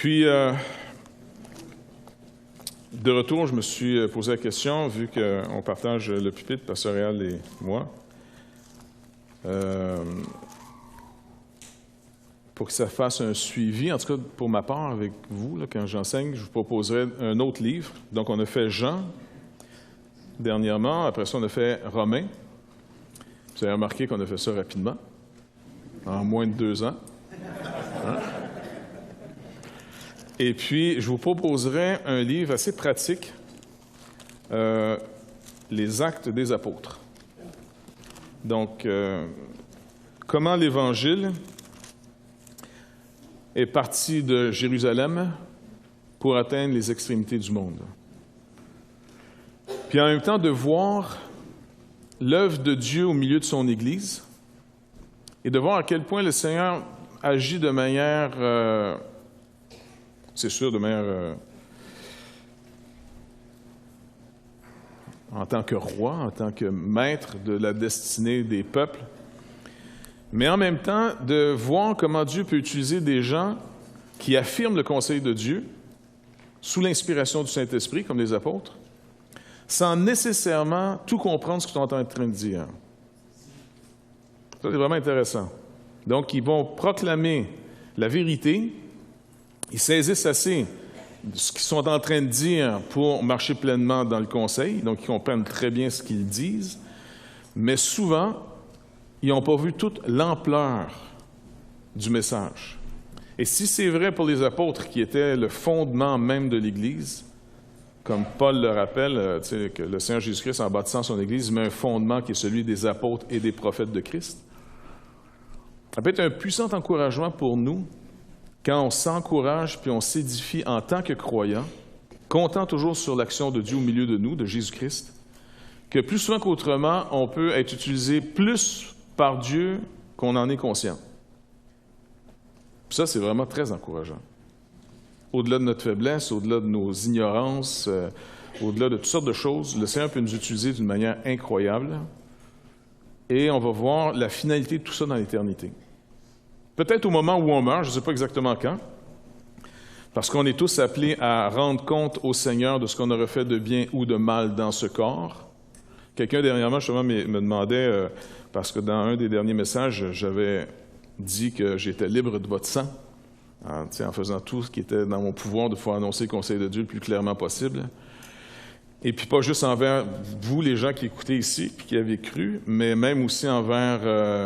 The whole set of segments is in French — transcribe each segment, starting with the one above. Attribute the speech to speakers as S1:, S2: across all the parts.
S1: Puis, de retour, je me suis posé la question, vu qu'on partage le pupitre, Pasteur Réal et moi, pour que ça fasse un suivi, en tout cas pour ma part avec vous, là, quand j'enseigne, je vous proposerai un autre livre. Donc, on a fait Jean dernièrement, après ça, on a fait Romains. Vous avez remarqué qu'on a fait ça rapidement, en moins de 2 ans. Hein? Et puis, je vous proposerai un livre assez pratique, Les Actes des Apôtres. Donc, comment l'Évangile est parti de Jérusalem pour atteindre les extrémités du monde. Puis en même temps, de voir l'œuvre de Dieu au milieu de son Église et de voir à quel point le Seigneur agit de manière, c'est sûr, de manière en tant que roi, en tant que maître de la destinée des peuples, mais en même temps de voir comment Dieu peut utiliser des gens qui affirment le conseil de Dieu sous l'inspiration du Saint-Esprit, comme les apôtres, sans nécessairement tout comprendre ce qu'ils sont en train de dire. Ça, c'est vraiment intéressant. Donc, ils vont proclamer la vérité, ils saisissent assez ce qu'ils sont en train de dire pour marcher pleinement dans le conseil, donc ils comprennent très bien ce qu'ils disent, mais souvent, ils n'ont pas vu toute l'ampleur du message. Et si c'est vrai pour les apôtres qui étaient le fondement même de l'Église, comme Paul le rappelle, que le Seigneur Jésus-Christ, en bâtissant son Église, met un fondement qui est celui des apôtres et des prophètes de Christ, ça peut être un puissant encouragement pour nous quand on s'encourage puis on s'édifie en tant que croyants, comptant toujours sur l'action de Dieu au milieu de nous, de Jésus-Christ, que plus souvent qu'autrement, on peut être utilisé plus par Dieu qu'on en est conscient. Puis ça, c'est vraiment très encourageant. Au-delà de notre faiblesse, au-delà de nos ignorances, au-delà de toutes sortes de choses, le Seigneur peut nous utiliser d'une manière incroyable et on va voir la finalité de tout ça dans l'éternité. Peut-être au moment où on meurt, je ne sais pas exactement quand, parce qu'on est tous appelés à rendre compte au Seigneur de ce qu'on aurait fait de bien ou de mal dans ce corps. Quelqu'un dernièrement, justement, me demandait, parce que dans un des derniers messages, j'avais dit que j'étais libre de votre sang, en faisant tout ce qui était dans mon pouvoir de pouvoir annoncer le conseil de Dieu le plus clairement possible. Et puis pas juste envers vous, les gens qui écoutez ici, puis qui avez cru, mais même aussi envers,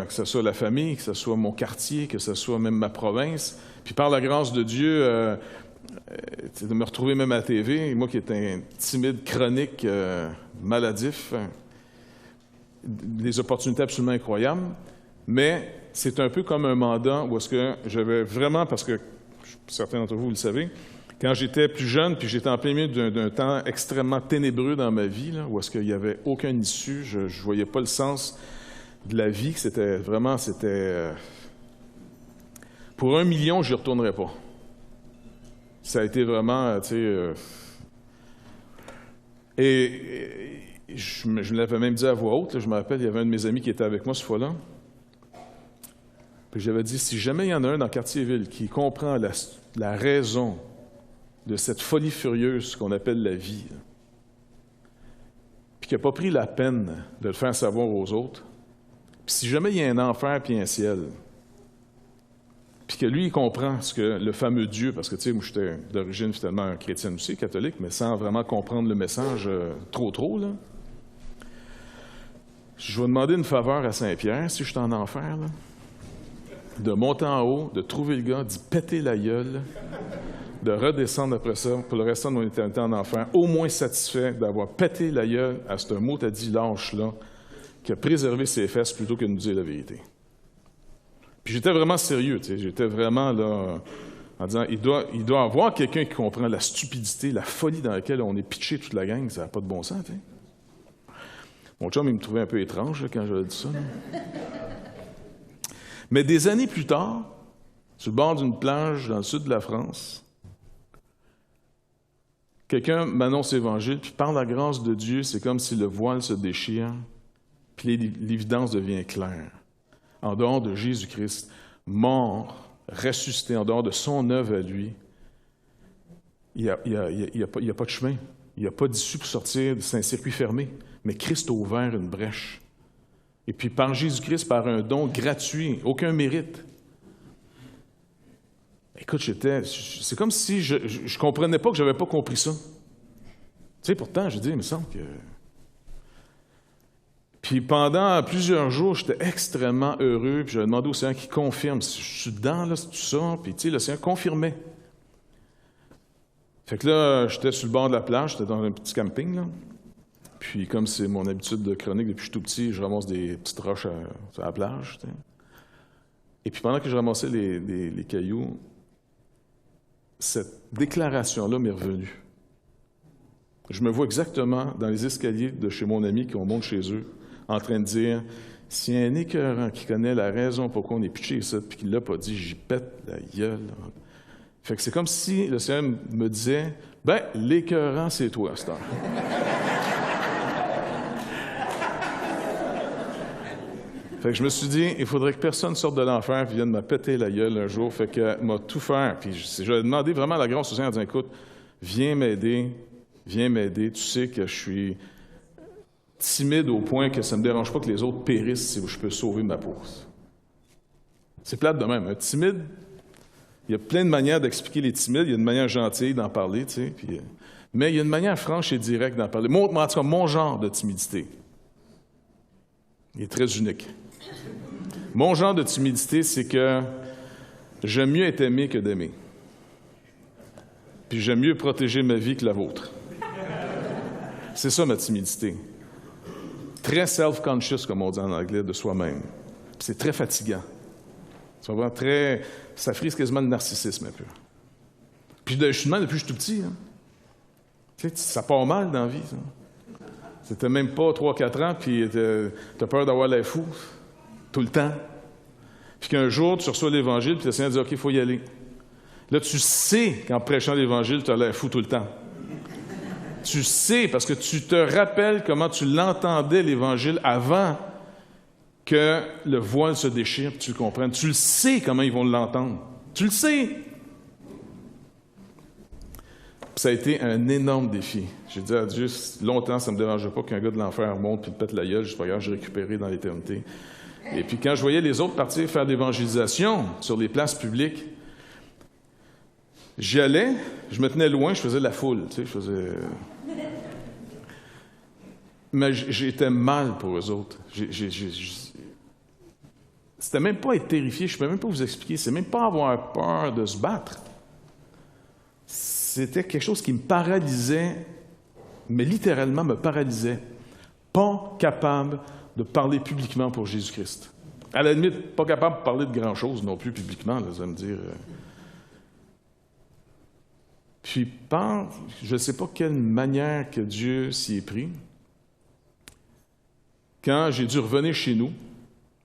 S1: que ce soit la famille, que ce soit mon quartier, que ce soit même ma province. Puis par la grâce de Dieu, de me retrouver même à la TV, moi qui étais un timide chronique maladif, des opportunités absolument incroyables, mais c'est un peu comme un mandat où est-ce que j'avais vraiment, parce que certains d'entre vous le savez, quand j'étais plus jeune, puis j'étais en plein milieu d'un temps extrêmement ténébreux dans ma vie, là, où est-ce qu'il n'y avait aucune issue, je ne voyais pas le sens de la vie, c'était vraiment, pour 1 million, je n'y retournerais pas. Ça a été vraiment, et je l'avais même dit à voix haute, là, je me rappelle, il y avait un de mes amis qui était avec moi ce fois-là, puis j'avais dit, si jamais il y en a un dans Cartierville qui comprend la raison de cette folie furieuse qu'on appelle la vie, là, puis qui n'a pas pris la peine de le faire savoir aux autres, puis si jamais il y a un enfer puis un ciel, puis que lui, il comprend ce que le fameux Dieu, parce que, tu sais, moi, j'étais d'origine finalement chrétienne aussi, catholique, mais sans vraiment comprendre le message trop, là. Je vais demander une faveur à Saint-Pierre, si je suis en enfer, là, de monter en haut, de trouver le gars, d'y péter la gueule, de redescendre après ça pour le restant de mon éternité en enfer, au moins satisfait d'avoir pété la gueule à ce mot à dit lâche-là, qui a préservé ses fesses plutôt que de nous dire la vérité. Puis j'étais vraiment sérieux, tu sais, j'étais vraiment là, en disant, il doit y avoir quelqu'un qui comprend la stupidité, la folie dans laquelle on est pitché toute la gang, ça n'a pas de bon sens, tu sais. Mon chum, il me trouvait un peu étrange là, quand j'avais dit ça. Là. Mais des années plus tard, sur le bord d'une plage dans le sud de la France, quelqu'un m'annonce l'Évangile, puis par la grâce de Dieu, c'est comme si le voile se déchire, puis l'évidence devient claire. En dehors de Jésus-Christ, mort, ressuscité, en dehors de son œuvre à lui, il n'y a pas de chemin. Il n'y a pas d'issue pour sortir, c'est un circuit fermé. Mais Christ a ouvert une brèche. Et puis par Jésus-Christ, par un don gratuit, aucun mérite. Écoute, c'est comme si je ne comprenais pas que je n'avais pas compris ça. Tu sais, pourtant, je dis, il me semble que... Puis pendant plusieurs jours, j'étais extrêmement heureux, puis j'avais demandé au Seigneur qu'il confirme. Je suis dedans, là, c'est tout ça. Puis tu sais, le Seigneur confirmait. Fait que là, j'étais sur le bord de la plage, j'étais dans un petit camping, là. Puis comme c'est mon habitude de chronique depuis que je suis tout petit, je ramasse des petites roches à la plage. Tu sais. Et puis pendant que je ramassais les cailloux, cette déclaration-là m'est revenue. Je me vois exactement dans les escaliers de chez mon ami qu'on monte chez eux, en train de dire « S'il y a un écœurant qui connaît la raison pourquoi on est pitché ça, puis qu'il ne l'a pas dit, j'y pète la gueule. » Fait que c'est comme si le Seigneur me disait « Ben, l'écœurant, c'est toi, c'est ça. » Fait que je me suis dit, il faudrait que personne sorte de l'enfer et vienne me péter la gueule un jour. Fait que m'a tout fait. Puis j'ai demandé vraiment la grâce au Seigneur en disant, écoute, viens m'aider. Tu sais que je suis timide au point que ça ne me dérange pas que les autres périssent si je peux sauver ma peau. C'est plate de même. Un timide, il y a plein de manières d'expliquer les timides. Il y a une manière gentille d'en parler, tu sais. Puis, mais il y a une manière franche et directe d'en parler. En tout cas, mon genre de timidité, il est très unique. Mon genre de timidité, c'est que j'aime mieux être aimé que d'aimer. Puis j'aime mieux protéger ma vie que la vôtre. C'est ça ma timidité. Très self-conscious, comme on dit en anglais, de soi-même. Puis c'est très fatigant. C'est vraiment très... Ça frise quasiment le narcissisme un peu. Puis je suis de même depuis que je suis tout petit. Hein. Tu sais, ça part mal dans la vie. Ça. C'était même pas 3-4 ans, puis t'as peur d'avoir l'air fou. Tout le temps. Puis qu'un jour, tu reçois l'Évangile, puis le Seigneur dit « OK, il faut y aller ». Là, tu sais qu'en prêchant l'Évangile, tu as l'air fou tout le temps. Tu sais, parce que tu te rappelles comment tu l'entendais, l'Évangile, avant que le voile se déchire, puis tu le comprennes. Tu le sais comment ils vont l'entendre. Tu le sais. Puis ça a été un énorme défi. J'ai dit à Dieu, longtemps, ça ne me dérangeait pas qu'un gars de l'enfer monte puis le pète la gueule, je pas grave, j'ai récupéré dans l'éternité. Et puis quand je voyais les autres partir faire de l'évangélisation sur les places publiques, j'y allais, je me tenais loin, je faisais la foule, tu sais, je faisais... Mais j'étais mal pour eux autres. C'était même pas être terrifié, je ne peux même pas vous expliquer, c'est même pas avoir peur de se battre. C'était quelque chose qui me paralysait, mais littéralement me paralysait. Pas capable de parler publiquement pour Jésus-Christ. À la limite, pas capable de parler de grand-chose non plus publiquement, là, vous allez me dire. Puis, je ne sais pas quelle manière que Dieu s'y est pris. Quand j'ai dû revenir chez nous,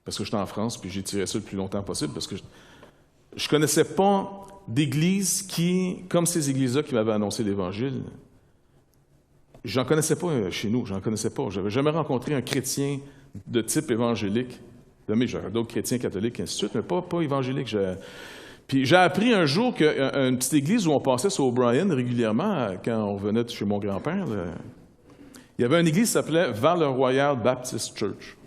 S1: parce que j'étais en France, puis j'ai tiré ça le plus longtemps possible, parce que je ne connaissais pas d'églises qui, comme ces églises-là qui m'avaient annoncé l'Évangile, j'en connaissais pas chez nous, j'en connaissais pas. J'avais jamais rencontré un chrétien de type évangélique. Mais j'avais d'autres chrétiens catholiques, ainsi de suite, mais pas évangélique. Puis j'ai appris un jour qu'une petite église où on passait sur O'Brien régulièrement, quand on venait de chez mon grand-père, là, il y avait une église qui s'appelait Val-Royal Baptist Church.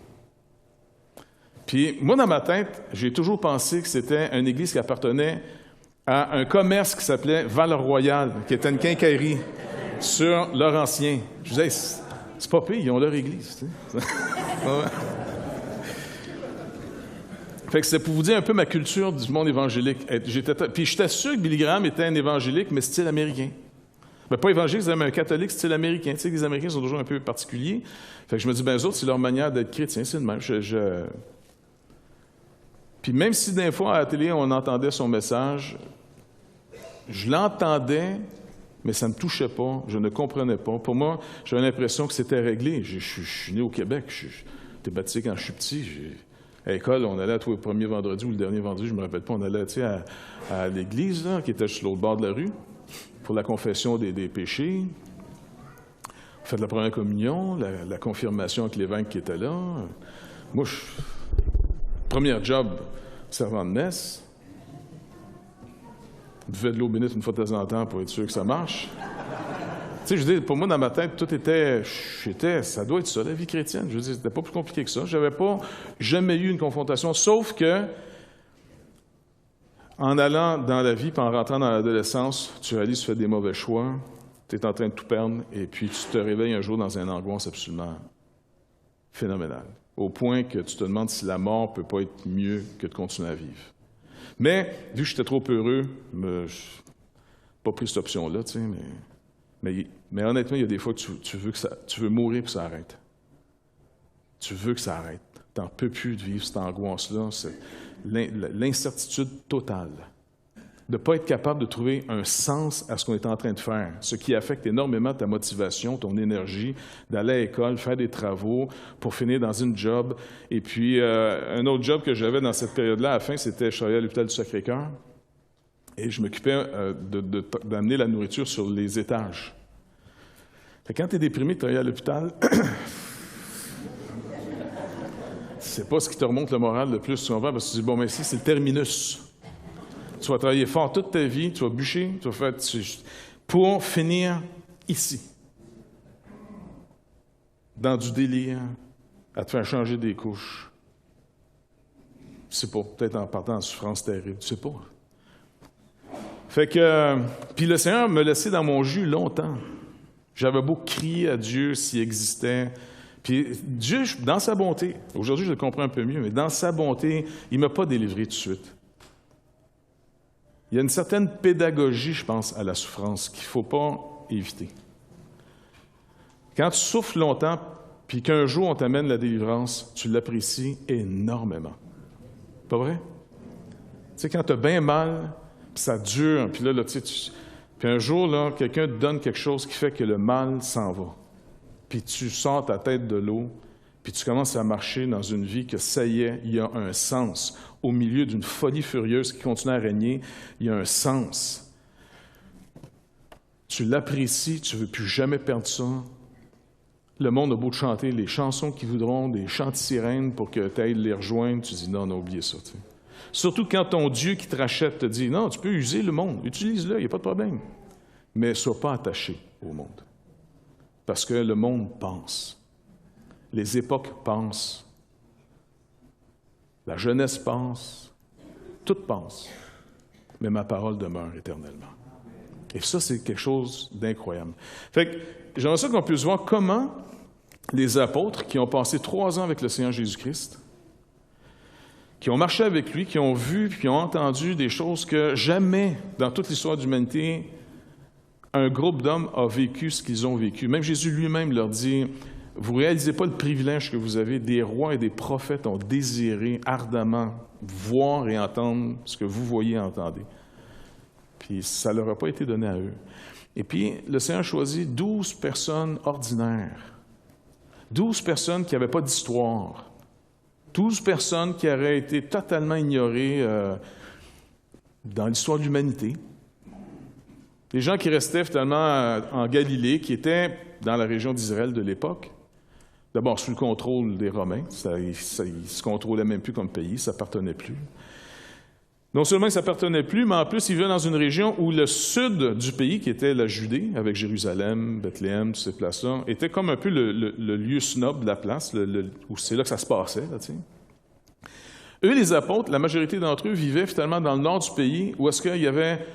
S1: Puis moi, dans ma tête, j'ai toujours pensé que c'était une église qui appartenait à un commerce qui s'appelait Val-Royal, qui était une quincaillerie sur Laurentien. Je disais, c'est pas pire, ils ont leur église. Tu sais. Fait que c'est pour vous dire un peu ma culture du monde évangélique. Puis j'étais sûr que Billy Graham était un évangélique, mais style américain. Mais pas évangélique, mais un catholique style américain. Tu sais, les Américains sont toujours un peu particuliers. Fait que je me dis, ben eux autres, c'est leur manière d'être chrétien, c'est le même. Puis même si des fois, à la télé, on entendait son message, je l'entendais, mais ça ne me touchait pas, je ne comprenais pas. Pour moi, j'avais l'impression que c'était réglé. Je suis né au Québec, j'étais baptisé quand je suis petit. À l'école, on allait tous les premiers vendredis ou le dernier vendredi, je ne me rappelle pas, on allait à l'église, là, qui était sur l'autre bord de la rue, pour la confession des péchés. On fait de la première communion, la confirmation avec l'évêque qui était là. Moi, premier job, servant de messe. buvais de l'eau bénite une fois de temps en temps pour être sûr que ça marche. Tu sais, je veux dire, pour moi, dans ma tête, tout était... Ça doit être ça, la vie chrétienne. Je veux dire, c'était pas plus compliqué que ça. J'avais pas jamais eu une confrontation, sauf que, en allant dans la vie, puis en rentrant dans l'adolescence, tu réalises que tu fais des mauvais choix, tu es en train de tout perdre, et puis tu te réveilles un jour dans une angoisse absolument phénoménale, au point que tu te demandes si la mort peut pas être mieux que de continuer à vivre. Mais, vu que j'étais trop heureux, je n'ai pas pris cette option-là, tu sais, mais honnêtement, il y a des fois que tu veux mourir puis ça arrête. Tu veux que ça arrête. Tu n'en peux plus de vivre cette angoisse-là. C'est l'incertitude totale. De ne pas être capable de trouver un sens à ce qu'on est en train de faire. Ce qui affecte énormément ta motivation, ton énergie, d'aller à l'école, faire des travaux, pour finir dans une job. Et puis, un autre job que j'avais dans cette période-là, à la fin, c'était je travaillais à l'hôpital du Sacré-Cœur. Et je m'occupais d'amener la nourriture sur les étages. Fait que quand tu es déprimé, tu es à l'hôpital, c'est pas ce qui te remonte le moral le plus souvent, parce que tu dis, bon, mais ici, c'est le terminus. Tu vas travailler fort toute ta vie, tu vas bûcher, tu vas faire... pour finir ici. Dans du délire, à te faire changer des couches. Je sais pas, peut-être en partant en souffrance terrible, tu sais pas. Fait que, puis le Seigneur me laissait dans mon jus longtemps. J'avais beau crier à Dieu s'il existait. Puis Dieu, dans sa bonté, aujourd'hui je le comprends un peu mieux, mais dans sa bonté, il ne m'a pas délivré tout de suite. Il y a une certaine pédagogie, je pense, à la souffrance qu'il ne faut pas éviter. Quand tu souffres longtemps, puis qu'un jour on t'amène la délivrance, tu l'apprécies énormément. Pas vrai? Tu sais, quand tu as bien mal, puis ça dure, puis là, tu sais, puis un jour, là, quelqu'un te donne quelque chose qui fait que le mal s'en va. Puis tu sors ta tête de l'eau, puis tu commences à marcher dans une vie que ça y est, il y a un sens. Au milieu d'une folie furieuse qui continue à régner, il y a un sens. Tu l'apprécies, tu ne veux plus jamais perdre ça. Le monde a beau te chanter les chansons qu'ils voudront, des chants de sirènes pour que tu ailles les rejoindre, tu dis non, on a oublié ça. Tu sais. Surtout quand ton Dieu qui te rachète te dit non, tu peux user le monde, utilise-le, il n'y a pas de problème. Mais ne sois pas attaché au monde. Parce que le monde pense. Les époques pensent. La jeunesse pense. Tout pense. Mais ma parole demeure éternellement. Et ça, c'est quelque chose d'incroyable. Fait que j'aimerais ça qu'on puisse voir comment les apôtres qui ont passé 3 ans avec le Seigneur Jésus-Christ, qui ont marché avec lui, qui ont vu, qui ont entendu des choses que jamais dans toute l'histoire de l'humanité, un groupe d'hommes a vécu ce qu'ils ont vécu. Même Jésus lui-même leur dit, vous ne réalisez pas le privilège que vous avez. Des rois et des prophètes ont désiré ardemment voir et entendre ce que vous voyez et entendez. Puis ça ne leur a pas été donné à eux. Et puis, le Seigneur choisit 12 personnes ordinaires. 12 personnes qui n'avaient pas d'histoire. 12 personnes qui auraient été totalement ignorées dans l'histoire de l'humanité. Les gens qui restaient finalement en Galilée, qui étaient dans la région d'Israël de l'époque, d'abord sous le contrôle des Romains, ils ne se contrôlaient même plus comme pays, ça n'appartenait plus. Non seulement ça n'appartenait plus, mais en plus, ils vivaient dans une région où le sud du pays, qui était la Judée, avec Jérusalem, Bethléem, toutes ces places-là, était comme un peu le lieu snob de la place, où c'est là que ça se passait. Là, tu sais. Eux, les apôtres, la majorité d'entre eux vivaient finalement dans le nord du pays, où est-ce qu'il y avait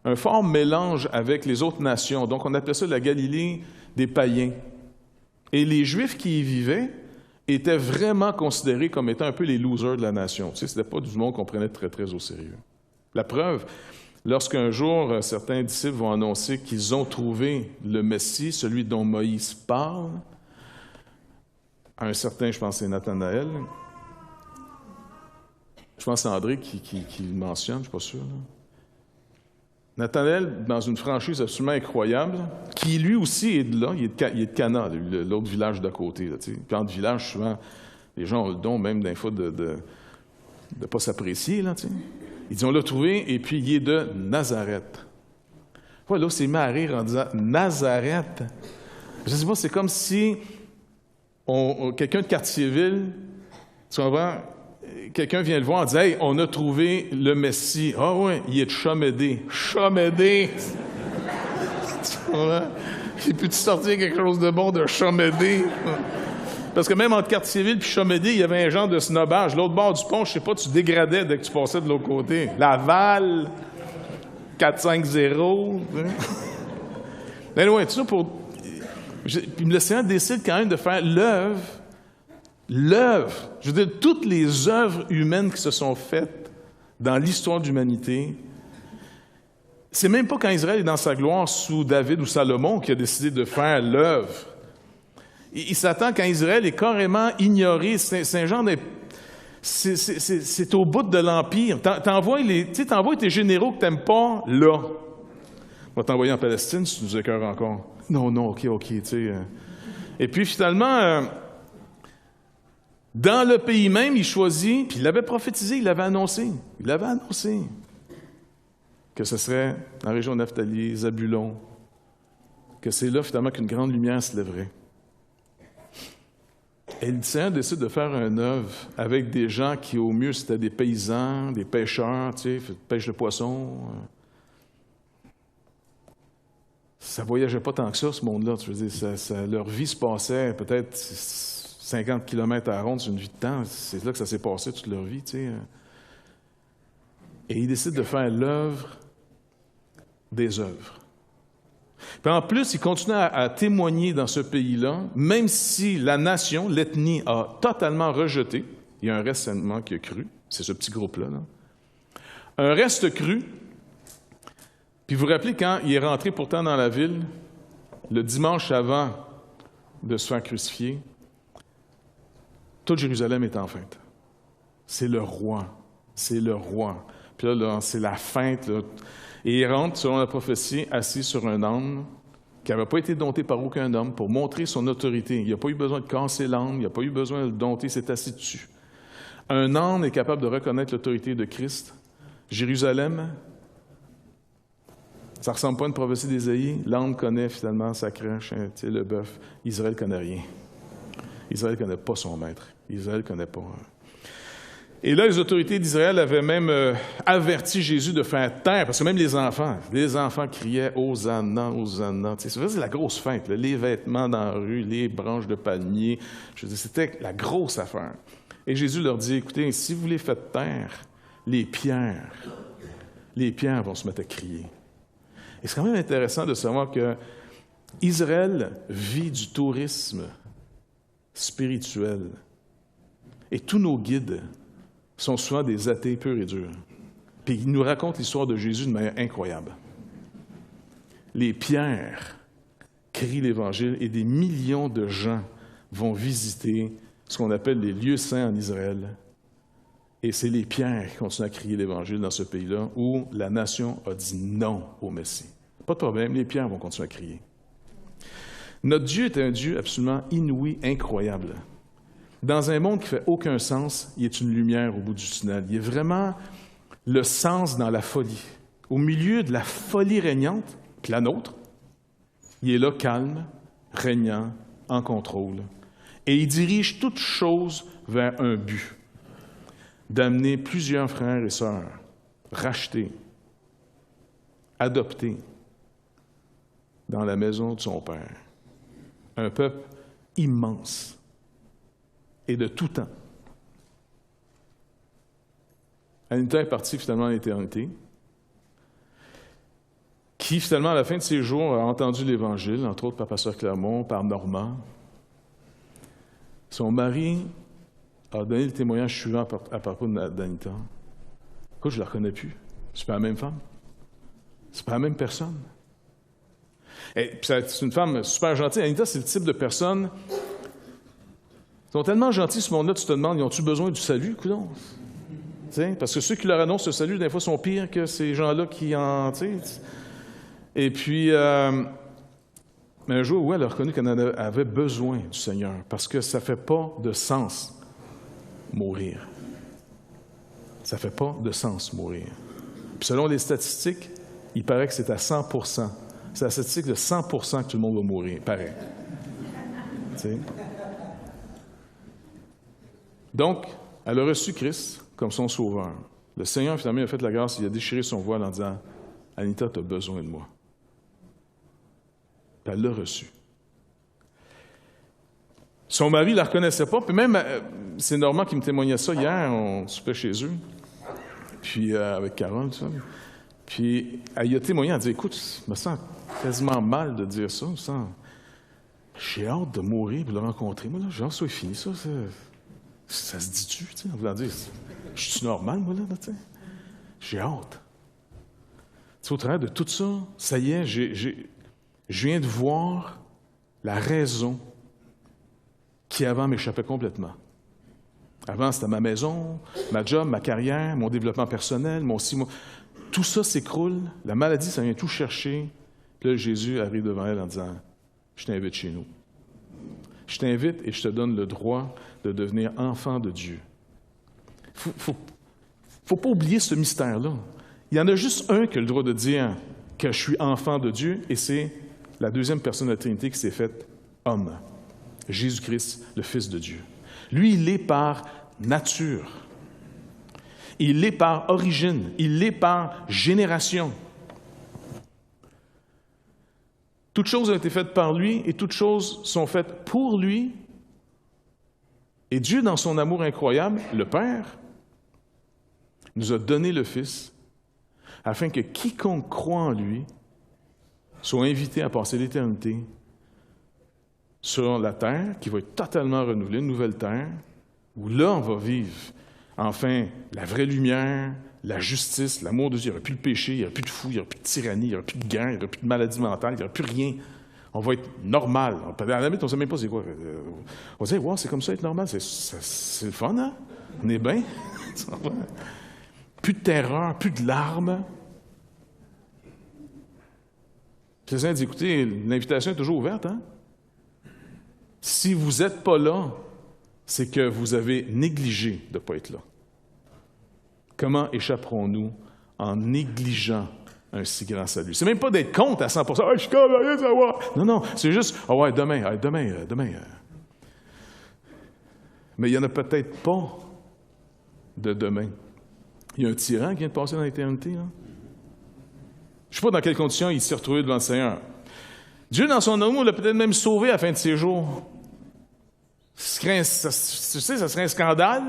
S1: un fort mélange avec les autres nations. Donc, on appelait ça la Galilée des païens. Et les Juifs qui y vivaient étaient vraiment considérés comme étant un peu les losers de la nation. Tu sais, ce n'était pas du monde qu'on prenait très, très au sérieux. La preuve, lorsqu'un jour, certains disciples vont annoncer qu'ils ont trouvé le Messie, celui dont Moïse parle, un certain, je pense, c'est Nathanaël. Je pense que c'est André qui le mentionne, je ne suis pas sûr. Là. Nathanaël, dans une franchise absolument incroyable, qui lui aussi est de là, il est de Cana, l'autre village d'à côté. Là, puis entre villages, souvent, les gens ont le don même d'un fois de ne pas s'apprécier. Là, ils disent, on l'a trouvé, et puis il est de Nazareth. Ouais, là, c'est mis à rire en disant Nazareth. Je ne sais pas, c'est comme si quelqu'un de Quartier-Ville, tu comprends, quelqu'un vient le voir et dit « Hey, on a trouvé le Messie. » « Ah oui, il est de Chomédé. » « Chomédé! » J'ai pu te sortir quelque chose de bon de Chomédé. Parce que même entre Quartier-Ville et Chomédé, il y avait un genre de snobage. L'autre bord du pont, je sais pas, tu dégradais dès que tu passais de l'autre côté. Laval, 450. Mais loin de ça, puis le Seigneur décide quand même de faire l'œuvre. Je veux dire, toutes les œuvres humaines qui se sont faites dans l'histoire de l'humanité, c'est même pas quand Israël est dans sa gloire sous David ou Salomon qu'il a décidé de faire l'œuvre. Il s'attend quand Israël est carrément ignoré. C'est un genre de... C'est au bout de l'Empire. T'envoies tes généraux que t'aimes pas, là. On va t'envoyer en Palestine si tu nous écœures encore. Non, OK, tu sais. Et puis finalement, dans le pays même, il choisit, puis il l'avait prophétisé, il l'avait annoncé que ce serait dans la région de Naphtali, Zabulon, que c'est là finalement qu'une grande lumière se lèverait. Et le Seigneur décide de faire une œuvre avec des gens qui, au mieux, c'était des paysans, des pêcheurs, tu sais, pêche de poissons. Ça voyageait pas tant que ça, ce monde-là. Tu veux dire, leur vie se passait peut-être 50 km à la ronde sur une vie de temps. C'est là que ça s'est passé toute leur vie, tu sais. Et il décide de faire l'œuvre des œuvres. Puis en plus, il continue à témoigner dans ce pays-là, même si la nation, l'ethnie, a totalement rejeté. Il y a un reste seulement qui a cru. C'est ce petit groupe-là. Là. Un reste cru. Puis vous vous rappelez quand il est rentré pourtant dans la ville, le dimanche avant de se faire crucifier, toute Jérusalem est en fête. C'est le roi. Puis là, c'est la fête. Là. Et il rentre, selon la prophétie, assis sur un âne qui n'avait pas été dompté par aucun homme pour montrer son autorité. Il n'a pas eu besoin de casser l'âne, il n'a pas eu besoin de le dompter, il s'est assis dessus. Un âne est capable de reconnaître l'autorité de Christ. Jérusalem, ça ne ressemble pas à une prophétie d'Ésaïe. L'âne connaît finalement sa crèche, le bœuf. Israël ne connaît rien. Israël ne connaît pas son maître. Israël ne connaît pas... Et là, les autorités d'Israël avaient même averti Jésus de faire taire, parce que même les enfants criaient « Hosanna, Hosanna ». C'est la grosse fête, là, les vêtements dans la rue, les branches de palmier. Je veux dire, c'était la grosse affaire. Et Jésus leur dit « Écoutez, si vous les faites taire, les pierres vont se mettre à crier ». Et c'est quand même intéressant de savoir que Israël vit du tourisme spirituel. Et tous nos guides sont souvent des athées purs et durs. Puis ils nous racontent l'histoire de Jésus de manière incroyable. Les pierres crient l'Évangile et des millions de gens vont visiter ce qu'on appelle les lieux saints en Israël. Et c'est les pierres qui continuent à crier l'Évangile dans ce pays-là où la nation a dit non au Messie. Pas de problème, les pierres vont continuer à crier. Notre Dieu est un Dieu absolument inouï, incroyable. Dans un monde qui ne fait aucun sens, il est une lumière au bout du tunnel. Il est vraiment le sens dans la folie. Au milieu de la folie régnante, puis la nôtre, il est là calme, régnant, en contrôle. Et il dirige toutes choses vers un but, d'amener plusieurs frères et sœurs, rachetés, adoptés, dans la maison de son Père. Un peuple immense. Et de tout temps. Anita est partie finalement à l'éternité, qui finalement, à la fin de ses jours, a entendu l'Évangile, entre autres par Pasteur Clermont, par Normand. Son mari a donné le témoignage suivant à propos d'Anita. Écoute, je ne la reconnais plus. C'est pas la même femme. C'est pas la même personne. Et c'est une femme super gentille. Anita, c'est le type de personne... Ils sont tellement gentils, ce monde-là, tu te demandes, ils ont-tu besoin du salut, coudonc? Parce que ceux qui leur annoncent le salut, des fois, sont pires que ces gens-là qui en... Et puis, mais un jour, oui, elle a reconnu qu'elle avait besoin du Seigneur, parce que ça ne fait pas de sens mourir. Ça ne fait pas de sens mourir. Puis selon les statistiques, il paraît que c'est à 100%. C'est la statistique de 100% que tout le monde va mourir, pareil. Donc, Elle a reçu Christ comme son sauveur. Le Seigneur, finalement, a fait la grâce, il a déchiré son voile en disant « Anita, tu as besoin de moi. » Puis elle l'a reçu. Son mari ne la reconnaissait pas, puis même, c'est Normand qui me témoignait ça hier, on soupait chez eux, puis avec Carole, tout ça. Puis elle a témoigné, elle a dit « Écoute, je me sens quasiment mal de dire ça, j'ai hâte de mourir et de le rencontrer. Moi, là, j'ai hâte que ça soit fini, ça se dit-tu, tu sais, en voulant dire, je suis normal, moi, là, tu sais. J'ai hâte. Tu sais, au travers de tout ça, ça y est, je viens de voir la raison qui avant m'échappait complètement. Avant, c'était ma maison, ma job, ma carrière, mon développement personnel, tout ça s'écroule, la maladie, ça vient tout chercher. Puis là, Jésus arrive devant elle en disant, je t'invite chez nous. Je t'invite et je te donne le droit de devenir enfant de Dieu. Faut pas oublier ce mystère-là. Il y en a juste un qui a le droit de dire que je suis enfant de Dieu, et c'est la deuxième personne de la Trinité qui s'est faite homme. Jésus-Christ, le Fils de Dieu. Lui, il est par nature. Il l'est par origine. Il l'est par génération. Toutes choses ont été faites par lui et toutes choses sont faites pour lui. Et Dieu, dans son amour incroyable, le Père, nous a donné le Fils afin que quiconque croit en lui soit invité à passer l'éternité sur la terre, qui va être totalement renouvelée, une nouvelle terre, où là, on va vivre enfin la vraie lumière, la justice, l'amour de Dieu. Il n'y aura plus de péché, il n'y aura plus de fou, il n'y aura plus de tyrannie, il n'y aura plus de guerre, il n'y aura plus de maladie mentale, il n'y aura plus rien. On va être normal. À la limite, on ne sait même pas c'est quoi. On va dire, wow, c'est comme ça être normal, c'est le fun, hein? On est bien. Plus de terreur, plus de larmes. Puis le Seigneur dit, écoutez, l'invitation est toujours ouverte, hein? Si vous n'êtes pas là, c'est que vous avez négligé de ne pas être là. Comment échapperons-nous en négligeant un si grand salut? C'est même pas d'être contre à 100%. Ah, je suis comme rien savoir. Non, c'est juste, demain. Mais il n'y en a peut-être pas de demain. Il y a un tyran qui vient de passer dans l'éternité. Hein? Je ne sais pas dans quelles conditions il s'est retrouvé devant le Seigneur. Dieu, dans son amour, l'a peut-être même sauvé à la fin de ses jours. Ça serait un scandale.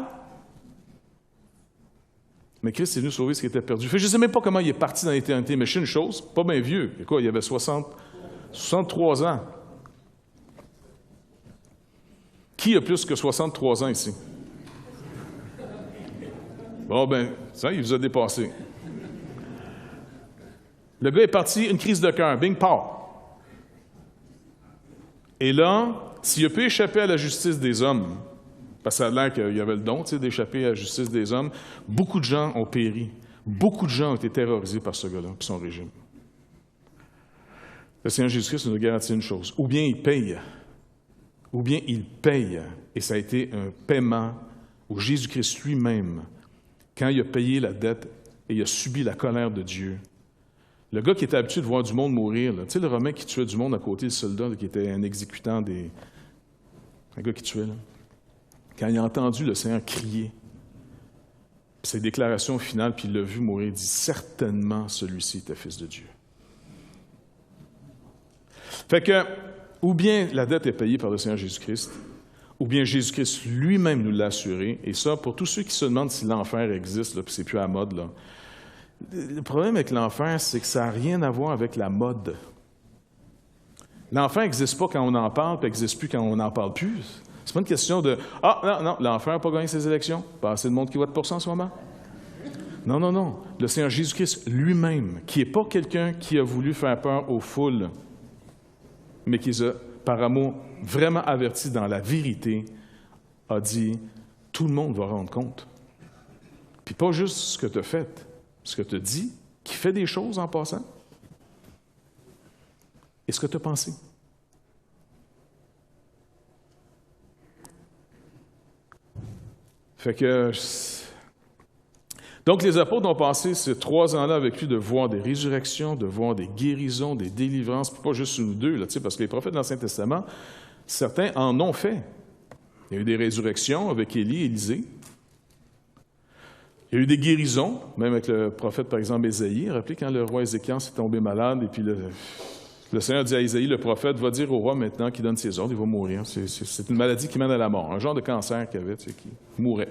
S1: Mais Christ est venu sauver ce qui était perdu. Je ne sais même pas comment il est parti dans l'éternité, mais je sais une chose, pas bien vieux. Et quoi, il avait 63 ans. Qui a plus que 63 ans ici? Bon, ça, il vous a dépassé. Le gars est parti, une crise de cœur, bing, pow. Et là, s'il a pu échapper à la justice des hommes, parce que ça a l'air qu'il y avait le don d'échapper à la justice des hommes, beaucoup de gens ont péri. Beaucoup de gens ont été terrorisés par ce gars-là et son régime. Le Seigneur Jésus-Christ nous a garanti une chose. Ou bien il paye, et ça a été un paiement où Jésus-Christ lui-même, quand il a payé la dette et il a subi la colère de Dieu, le gars qui était habitué de voir du monde mourir, tu sais, le Romain qui tuait du monde à côté du soldat, qui était un exécutant un gars qui tuait, là. Quand il a entendu le Seigneur crier, puis ses déclarations finales, puis il l'a vu mourir, il dit « Certainement, celui-ci était fils de Dieu. » Fait que, ou bien la dette est payée par le Seigneur Jésus-Christ, ou bien Jésus-Christ lui-même nous l'a assuré, et ça, pour tous ceux qui se demandent si l'enfer existe, là, puis c'est plus à la mode, là. Le problème avec l'enfer, c'est que ça n'a rien à voir avec la mode. L'enfer n'existe pas quand on en parle, puis n'existe plus quand on n'en parle plus. C'est pas une question de « Ah, non, l'enfer n'a pas gagné ses élections. Pas assez de monde qui vote pour ça en ce moment. » Non. Le Seigneur Jésus-Christ lui-même, qui n'est pas quelqu'un qui a voulu faire peur aux foules, mais qui les a, par amour, vraiment avertis dans la vérité, a dit « Tout le monde va rendre compte. » Puis pas juste ce que tu as fait, ce que tu as dit, qui fait des choses en passant, et ce que tu as pensé. Fait que... Donc, les apôtres ont passé ces 3 ans-là avec lui de voir des résurrections, de voir des guérisons, des délivrances, puis pas juste nous deux, là, parce que les prophètes de l'Ancien Testament, certains en ont fait. Il y a eu des résurrections avec Élie et Élisée. Il y a eu des guérisons, même avec le prophète, par exemple, Ésaïe. Rappelez quand le roi Ézéchias est tombé malade, et puis le Seigneur dit à Ésaïe, le prophète, va dire au roi maintenant qu'il donne ses ordres, il va mourir. C'est une maladie qui mène à la mort, un genre de cancer qu'il avait, qui mourait.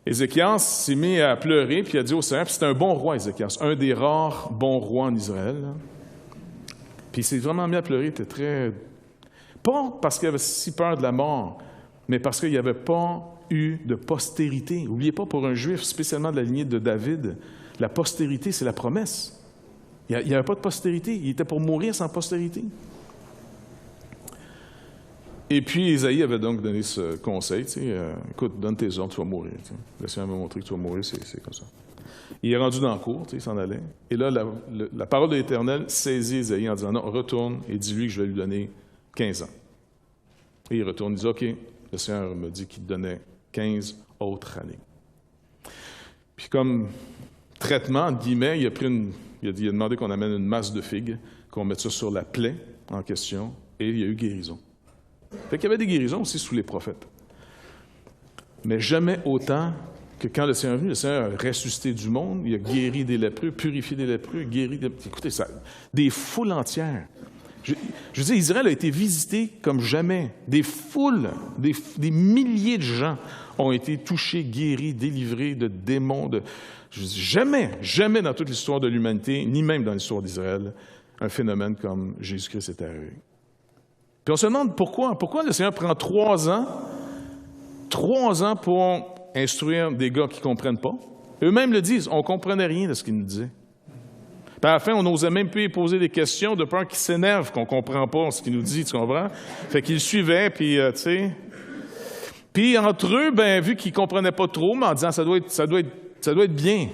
S1: Ézéchias s'est mis à pleurer, puis il a dit au Seigneur, puis c'était un bon roi, Ézéchias, un des rares bons rois en Israël. Là. Puis il s'est vraiment mis à pleurer, il était très... Pas parce qu'il avait si peur de la mort, mais parce qu'il n'y avait pas eu de postérité. N'oubliez pas, pour un Juif, spécialement de la lignée de David, la postérité, c'est la promesse. Il n'y avait pas de postérité. Il était pour mourir sans postérité. Et puis, Ésaïe avait donc donné ce conseil, écoute, donne tes ordres, tu vas mourir. Le Seigneur m'a montré que tu vas mourir, c'est comme ça. Il est rendu dans la cour, il s'en allait. Et là, la parole de l'Éternel saisit Ésaïe en disant, non, retourne et dis-lui que je vais lui donner 15 ans. Et il retourne, il dit, OK, le Seigneur me dit qu'il donnait 15 autres années. Puis comme traitement, entre guillemets, il a demandé qu'on amène une masse de figues, qu'on mette ça sur la plaie en question, et il y a eu guérison. Fait qu'il y avait des guérisons aussi sous les prophètes. Mais jamais autant que quand le Seigneur est venu, le Seigneur a ressuscité du monde, il a guéri des lépreux, purifié des lépreux, guéri des... Écoutez, ça, des foules entières. Je veux dire, Israël a été visité comme jamais. Des foules, des milliers de gens ont été touchés, guéris, délivrés de démons. Jamais dans toute l'histoire de l'humanité, ni même dans l'histoire d'Israël, un phénomène comme Jésus-Christ est arrivé. Puis on se demande pourquoi. Pourquoi le Seigneur prend 3 ans pour instruire des gars qui ne comprennent pas? Eux-mêmes le disent, on ne comprenait rien de ce qu'ils nous disaient. Puis à la fin, on n'osait même plus poser des questions de peur qu'ils s'énervent, qu'on ne comprend pas ce qu'il nous dit, tu comprends? Fait qu'ils suivaient, puis tu sais... Puis entre eux, vu qu'ils ne comprenaient pas trop, mais en disant, ça doit être bien.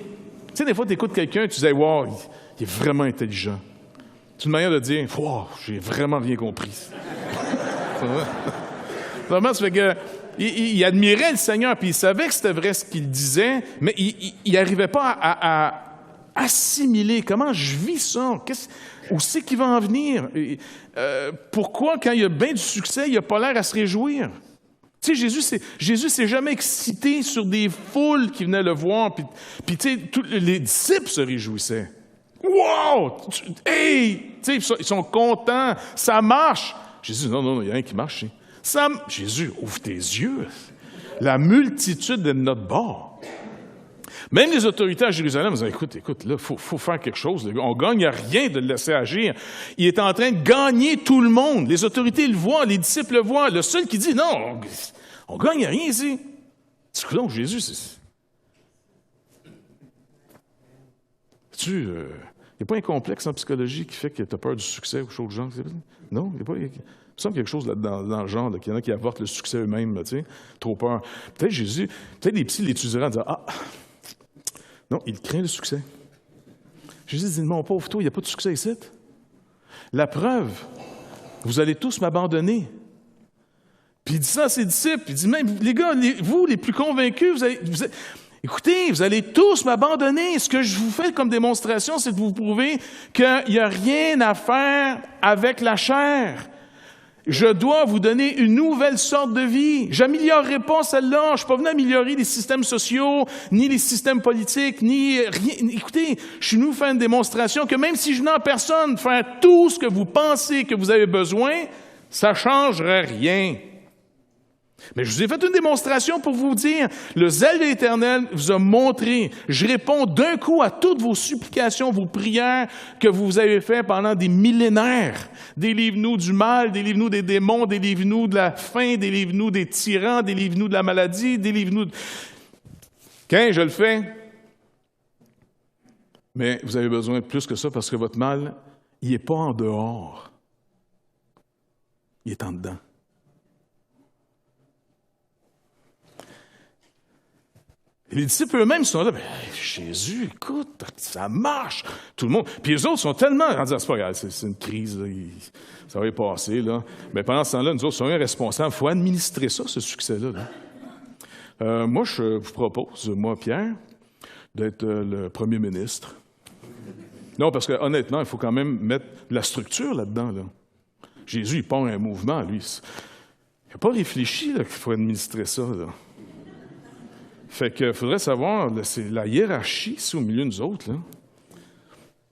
S1: Tu sais, des fois, tu écoutes quelqu'un, tu dis, wow, il est vraiment intelligent. C'est une manière de dire, wow, j'ai vraiment rien compris. Vraiment, ça fait que... Il admirait le Seigneur, puis il savait que c'était vrai ce qu'il disait, mais il n'arrivait pas à assimiler. Comment je vis ça? Où c'est qu'il va en venir? Pourquoi, quand il y a bien du succès, il n'a pas l'air à se réjouir? Tu sais, Jésus s'est jamais excité sur des foules qui venaient le voir, puis tu sais, tous les disciples se réjouissaient. Wow! Hey! Tu sais, ils sont contents, ça marche. Jésus, non, il n'y a rien qui marche. Jésus, ouvre tes yeux. La multitude est de notre bord. Même les autorités à Jérusalem disaient, écoute, là, il faut faire quelque chose. On ne gagne rien de le laisser agir. Il est en train de gagner tout le monde. Les autorités le voient, les disciples le voient. Le seul qui dit, non, on ne gagne rien ici. C'est que donc, Jésus, il n'y a pas un complexe en psychologie qui fait que tu as peur du succès ou chose de genre? Non, il n'y a pas... Il me semble quelque chose là, dans le genre, qu'il y en a qui avortent le succès eux-mêmes, tu sais, trop peur. Peut-être les psys l'étudieraient en disant, non, il craint le succès. Jésus dit, mon pauvre toi, il n'y a pas de succès ici. La preuve, vous allez tous m'abandonner. Puis il dit ça à ses disciples, il dit, même les gars, vous les plus convaincus, écoutez, vous allez tous m'abandonner. Ce que je vous fais comme démonstration, c'est de vous prouver qu'il n'y a rien à faire avec la chair. Je dois vous donner une nouvelle sorte de vie. J'améliorerai pas celle-là. Je ne suis pas venu améliorer les systèmes sociaux, ni les systèmes politiques, ni rien. Écoutez, je suis venu faire une démonstration que même si je n'ai en personne, faire tout ce que vous pensez que vous avez besoin, ça ne changerait rien. Mais je vous ai fait une démonstration pour vous dire, le zèle de l'Éternel vous a montré, je réponds d'un coup à toutes vos supplications, vos prières que vous avez faites pendant des millénaires. Délivre-nous du mal, délivre-nous des démons, délivre-nous de la faim, délivre-nous des tyrans, délivre-nous de la maladie, délivre-nous... Quand je le fais, mais vous avez besoin de plus que ça parce que votre mal, il n'est pas en dehors, il est en dedans. Et les disciples eux-mêmes sont là, Jésus, écoute, ça marche. Tout le monde. Puis les autres sont tellement en disant, c'est pas grave, c'est une crise, là, ça va y passer. Là. Mais pendant ce temps-là, nous autres, sommes responsables. Il faut administrer ça, ce succès-là. Là. Moi, je vous propose, moi, Pierre, d'être le premier ministre. Non, parce que honnêtement, il faut quand même mettre de la structure là-dedans. Là. Jésus, il part un mouvement, lui. Il n'a pas réfléchi qu'il faut administrer ça. Là. Fait qu'il faudrait savoir, là, c'est la hiérarchie ici au milieu de nous autres. Là.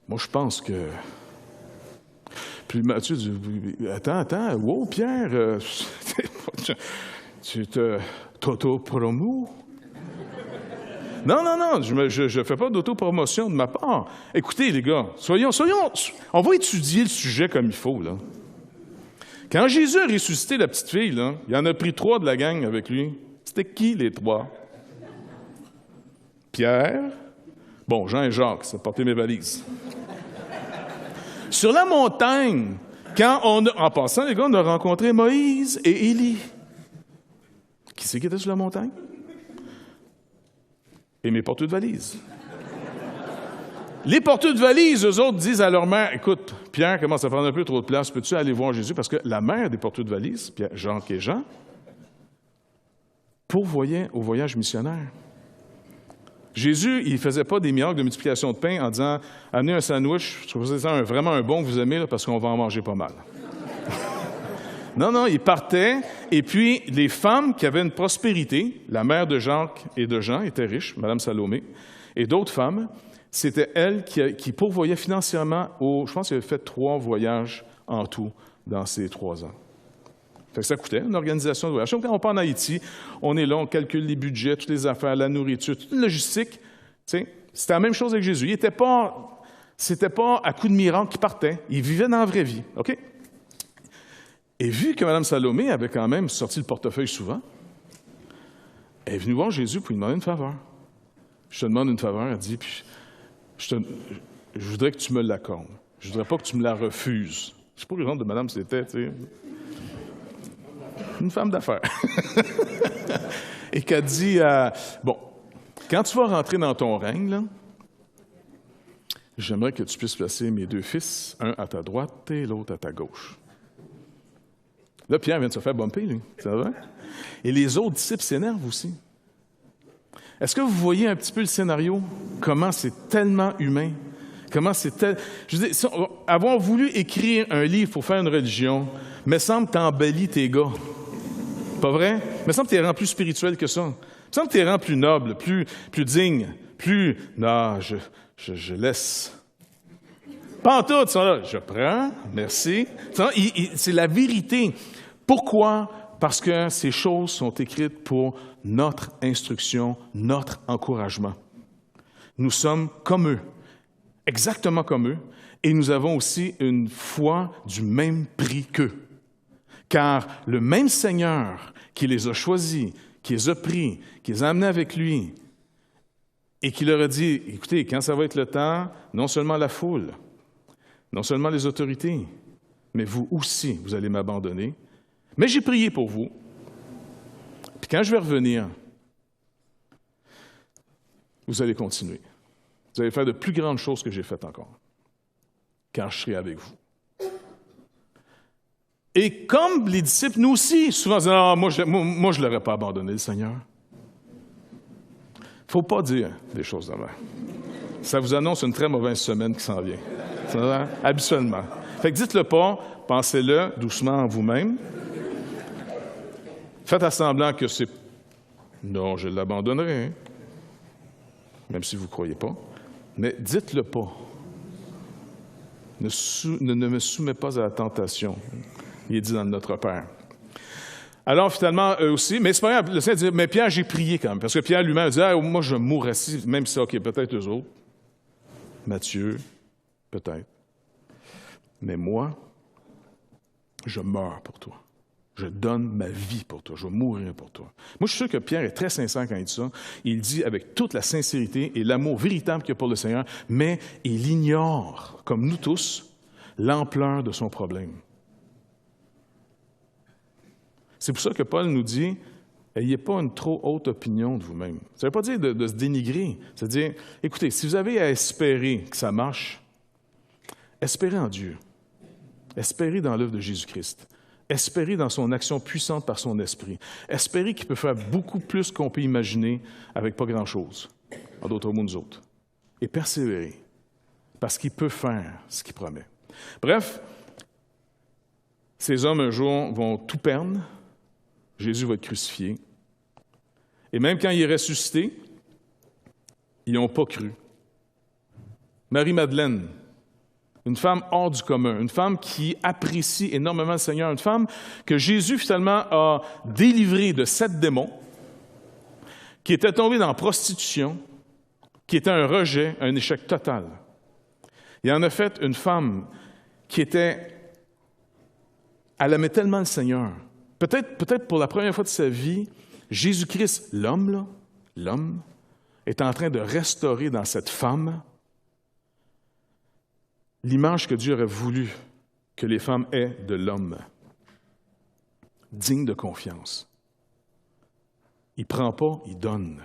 S1: Moi, je pense que... Puis Mathieu dit, attends, wow, Pierre, tu te t'auto-promo? Non, je ne fais pas d'autopromotion de ma part. Écoutez, les gars, on va étudier le sujet comme il faut, là. Quand Jésus a ressuscité la petite fille, là, il en a pris 3 de la gang avec lui. C'était qui, les 3? Pierre, bon, Jean et Jacques, ça portait mes valises. Sur la montagne, en passant, les gars, on a rencontré Moïse et Élie. Qui c'est qui était sur la montagne? Et mes porteurs de valises. Les porteurs de valises, eux autres, disent à leur mère, « Écoute, Pierre commence à prendre un peu trop de place, peux-tu aller voir Jésus? » Parce que la mère des porteurs de valises, Jacques et Jean, pourvoyait au voyage missionnaire. Jésus, il ne faisait pas des miracles de multiplication de pain en disant « Amenez un sandwich, je trouve ça vraiment un bon que vous aimez, là, parce qu'on va en manger pas mal. » Non, il partait, et puis les femmes qui avaient une prospérité, la mère de Jacques et de Jean était riche, Mme Salomé, et d'autres femmes, c'était elle qui pourvoyait financièrement je pense qu'il avait fait 3 voyages en tout dans ces 3 ans. Fait que ça coûtait une organisation de voyage. Donc, quand on part en Haïti, on est là, on calcule les budgets, toutes les affaires, la nourriture, toute la logistique. C'était la même chose avec Jésus. C'était pas à coup de miracle qu'il partait. Il vivait dans la vraie vie. OK? Et vu que Mme Salomé avait quand même sorti le portefeuille souvent, elle est venue voir Jésus pour lui demander une faveur. Je te demande une faveur, elle dit, puis je voudrais que tu me l'accordes. Je voudrais pas que tu me la refuses. Je sais pas quel genre de madame c'était, tu sais. Une femme d'affaires. Et qu'elle dit, bon, quand tu vas rentrer dans ton règne, là, j'aimerais que tu puisses placer mes 2 fils, un à ta droite et l'autre à ta gauche. Là, Pierre vient de se faire bumper, lui. Ça va? Et les autres disciples s'énervent aussi. Est-ce que vous voyez un petit peu le scénario? Comment c'est tellement humain? Comment c'est Je veux dire, avoir voulu écrire un livre pour faire une religion, me semble que t'embellis tes gars. Pas vrai? Me semble que t'es rend plus spirituel que ça. Me semble que t'es rend plus noble, plus digne, plus... Non, je laisse... Pas en tout, ils sont là. Je prends, merci. C'est la vérité. Pourquoi? Parce que ces choses sont écrites pour notre instruction, notre encouragement. Nous sommes comme eux, exactement comme eux, et nous avons aussi une foi du même prix qu'eux. Car le même Seigneur qui les a choisis, qui les a pris, qui les a amenés avec lui, et qui leur a dit, écoutez, quand ça va être le temps, non seulement la foule, non seulement les autorités, mais vous aussi, vous allez m'abandonner. Mais j'ai prié pour vous. Puis quand je vais revenir, vous allez continuer. Vous allez faire de plus grandes choses que j'ai faites encore, quand je serai avec vous. Et comme les disciples, nous aussi, souvent, disent, ah, moi, je ne l'aurais pas abandonné, le Seigneur. Il ne faut pas dire des choses de même. Ça vous annonce une très mauvaise semaine qui s'en vient. Habituellement. Fait que dites-le pas, pensez-le doucement en vous-même. Faites à semblant que c'est... Non, je l'abandonnerai, hein? Même si vous ne croyez pas. Mais dites-le pas. Ne me soumets pas à la tentation. Il est dit dans Notre Père. Alors, finalement, eux aussi, mais c'est pas grave, le Seigneur dit, mais Pierre, j'ai prié quand même, parce que Pierre lui-même dit, ah, moi, je mourrais si, même si, OK, peut-être eux autres, Matthieu, peut-être, mais moi, je meurs pour toi. Je donne ma vie pour toi. Je vais mourir pour toi. Moi, je suis sûr que Pierre est très sincère quand il dit ça. Il dit avec toute la sincérité et l'amour véritable qu'il a pour le Seigneur, mais il ignore, comme nous tous, l'ampleur de son problème. C'est pour ça que Paul nous dit, n'ayez pas une trop haute opinion de vous-même. Ça ne veut pas dire de se dénigrer. C'est-à-dire, écoutez, si vous avez à espérer que ça marche, espérez en Dieu. Espérez dans l'œuvre de Jésus-Christ. Espérez dans son action puissante par son esprit. Espérez qu'il peut faire beaucoup plus qu'on peut imaginer avec pas grand-chose, en d'autres mots, nous autres. Et persévérez, parce qu'il peut faire ce qu'il promet. Bref, ces hommes, un jour, vont tout perdre. Jésus va être crucifié. Et même quand il est ressuscité, ils n'ont pas cru. Marie-Madeleine, une femme hors du commun, une femme qui apprécie énormément le Seigneur, une femme que Jésus finalement a délivrée de 7 démons, qui était tombée dans la prostitution, qui était un rejet, un échec total. Il en a fait une femme qui était... Elle aimait tellement le Seigneur. Peut-être pour la première fois de sa vie, Jésus-Christ, l'homme, est en train de restaurer dans cette femme l'image que Dieu aurait voulu que les femmes aient de l'homme, digne de confiance. Il ne prend pas, il donne.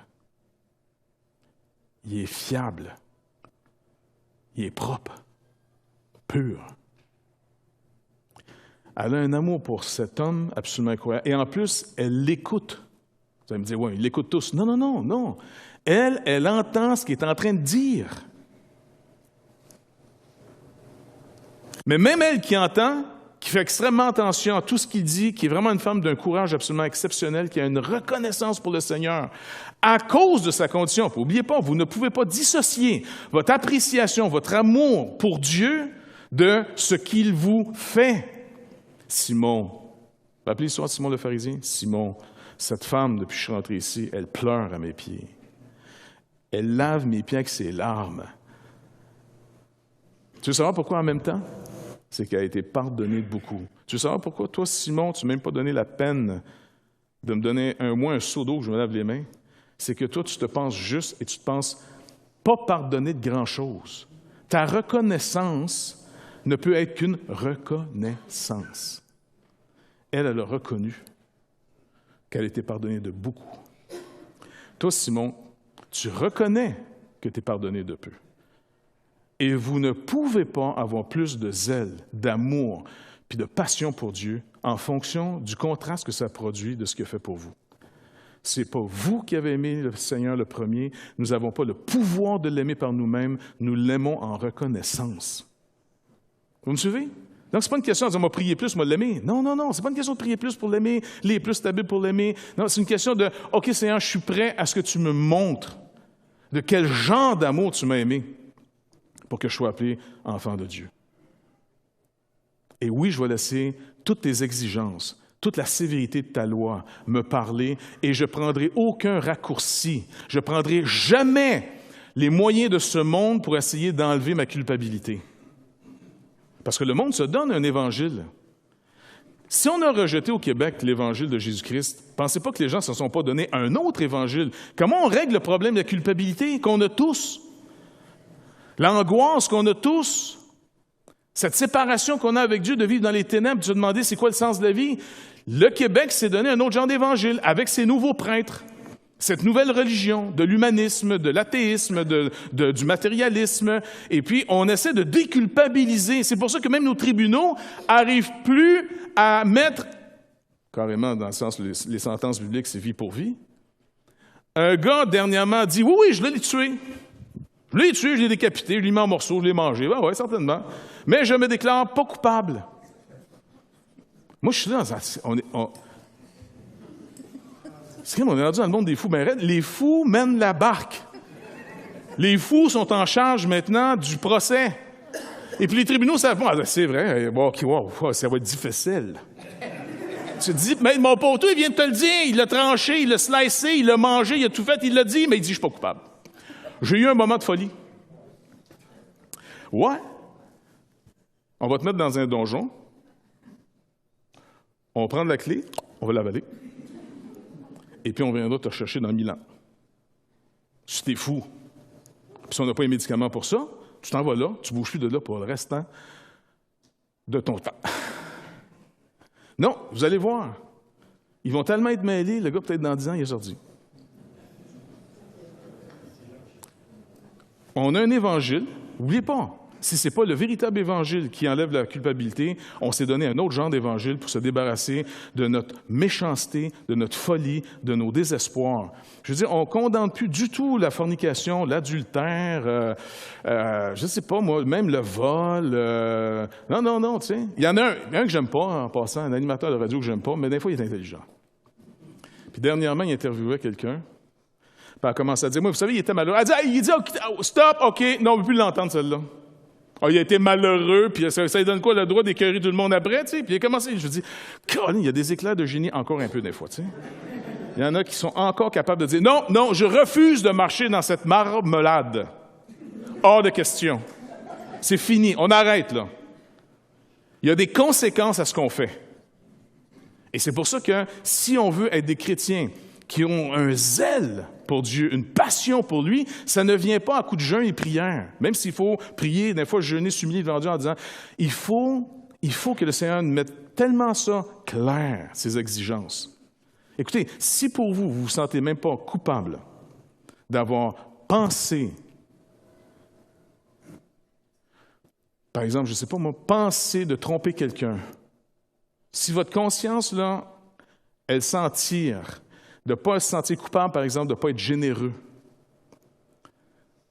S1: Il est fiable. Il est propre, pur. Elle a un amour pour cet homme absolument incroyable. Et en plus, elle l'écoute. Vous allez me dire, oui, ils l'écoutent tous. Non. Elle entend ce qu'il est en train de dire. Mais même elle qui entend, qui fait extrêmement attention à tout ce qu'il dit, qui est vraiment une femme d'un courage absolument exceptionnel, qui a une reconnaissance pour le Seigneur, à cause de sa condition. N'oubliez pas, vous ne pouvez pas dissocier votre appréciation, votre amour pour Dieu de ce qu'il vous fait. Simon, rappelez l'histoire de Simon le pharisien? Simon, cette femme, depuis que je suis rentré ici, elle pleure à mes pieds. Elle lave mes pieds avec ses larmes. Tu veux savoir pourquoi en même temps? C'est qu'elle a été pardonnée de beaucoup. Tu veux savoir pourquoi, toi, Simon, tu ne m'as même pas donné la peine de me donner un seau d'eau que je me lave les mains? C'est que toi, tu te penses juste et tu te penses pas pardonné de grand-chose. Ta reconnaissance ne peut être qu'une reconnaissance. Elle a reconnu qu'elle a été pardonnée de beaucoup. Toi, Simon, tu reconnais que tu es pardonné de peu. Et vous ne pouvez pas avoir plus de zèle, d'amour, puis de passion pour Dieu en fonction du contraste que ça produit de ce qu'il a fait pour vous. Ce n'est pas vous qui avez aimé le Seigneur le premier. Nous n'avons pas le pouvoir de l'aimer par nous-mêmes. Nous l'aimons en reconnaissance. Vous me suivez? Donc, ce n'est pas une question de dire, moi, prier plus, moi, l'aimer. Non. Ce n'est pas une question de prier plus pour l'aimer, les plus stables pour l'aimer. Non, c'est une question de, OK, Seigneur, je suis prêt à ce que tu me montres de quel genre d'amour tu m'as aimé pour que je sois appelé enfant de Dieu. Et oui, je vais laisser toutes tes exigences, toute la sévérité de ta loi me parler et je ne prendrai aucun raccourci. Je ne prendrai jamais les moyens de ce monde pour essayer d'enlever ma culpabilité. Parce que le monde se donne un évangile. Si on a rejeté au Québec l'évangile de Jésus-Christ, pensez pas que les gens ne se sont pas donné un autre évangile. Comment on règle le problème de la culpabilité qu'on a tous? L'angoisse qu'on a tous, cette séparation qu'on a avec Dieu de vivre dans les ténèbres, de se demander c'est quoi le sens de la vie. Le Québec s'est donné un autre genre d'évangile avec ses nouveaux prêtres, cette nouvelle religion de l'humanisme, de l'athéisme, du matérialisme. Et puis, on essaie de déculpabiliser. C'est pour ça que même nos tribunaux n'arrivent plus à mettre, carrément dans le sens, les sentences bibliques, c'est vie pour vie. Un gars, dernièrement, dit « Oui, je l'ai tué. Je l'ai tué, je l'ai décapité, je l'ai mis en morceaux, je l'ai mangé. » Ben oui, certainement. Mais je me déclare pas coupable. Moi, je suis là, on est rendu dans le monde des fous. Ben, les fous mènent la barque. Les fous sont en charge maintenant du procès. Et puis les tribunaux savent, bon, c'est vrai, bon, wow, ça va être difficile. Tu te dis, mais mon poteau, il vient de te le dire, il l'a tranché, il l'a slicé, il l'a mangé, il a tout fait, il l'a dit, mais il dit, je suis pas coupable. J'ai eu un moment de folie. Ouais. On va te mettre dans un donjon. On va prendre la clé, on va l'avaler. Et puis on viendra te chercher dans 1000 ans. Si t'es fou. Puis si on n'a pas les médicaments pour ça, tu t'en vas là, tu ne bouges plus de là pour le restant de ton temps. Non, vous allez voir. Ils vont tellement être mêlés, le gars, peut-être dans 10 ans, il est sorti. On a un évangile, n'oubliez pas, si ce n'est pas le véritable évangile qui enlève la culpabilité, on s'est donné un autre genre d'évangile pour se débarrasser de notre méchanceté, de notre folie, de nos désespoirs. Je veux dire, on ne condamne plus du tout la fornication, l'adultère, je ne sais pas moi, même le vol. Non, tu sais. Il y en a un que j'aime pas, en passant, un animateur de radio que j'aime pas, mais des fois, il est intelligent. Puis dernièrement, il interviewait quelqu'un, elle commence à dire, moi, vous savez, il était malheureux. Elle dit, stop, OK, non, on ne veut plus l'entendre, celle-là. Ah, il a été malheureux, puis ça lui donne quoi, le droit d'écœurer tout le monde après, tu sais? Puis il a commencé, je dis, il y a des éclairs de génie encore un peu des fois, tu sais. Il y en a qui sont encore capables de dire, non, je refuse de marcher dans cette marmelade. Hors de question. C'est fini, on arrête, là. Il y a des conséquences à ce qu'on fait. Et c'est pour ça que si on veut être des chrétiens qui ont un zèle pour Dieu, une passion pour lui, ça ne vient pas à coup de jeûne et prière. Même s'il faut prier, des fois jeûner, s'humilier devant Dieu en disant, il faut que le Seigneur mette tellement ça clair, ses exigences. Écoutez, si pour vous, vous vous sentez même pas coupable d'avoir pensé, par exemple, je ne sais pas moi, penser de tromper quelqu'un, si votre conscience, là, elle s'en tire, de ne pas se sentir coupable, par exemple, de ne pas être généreux,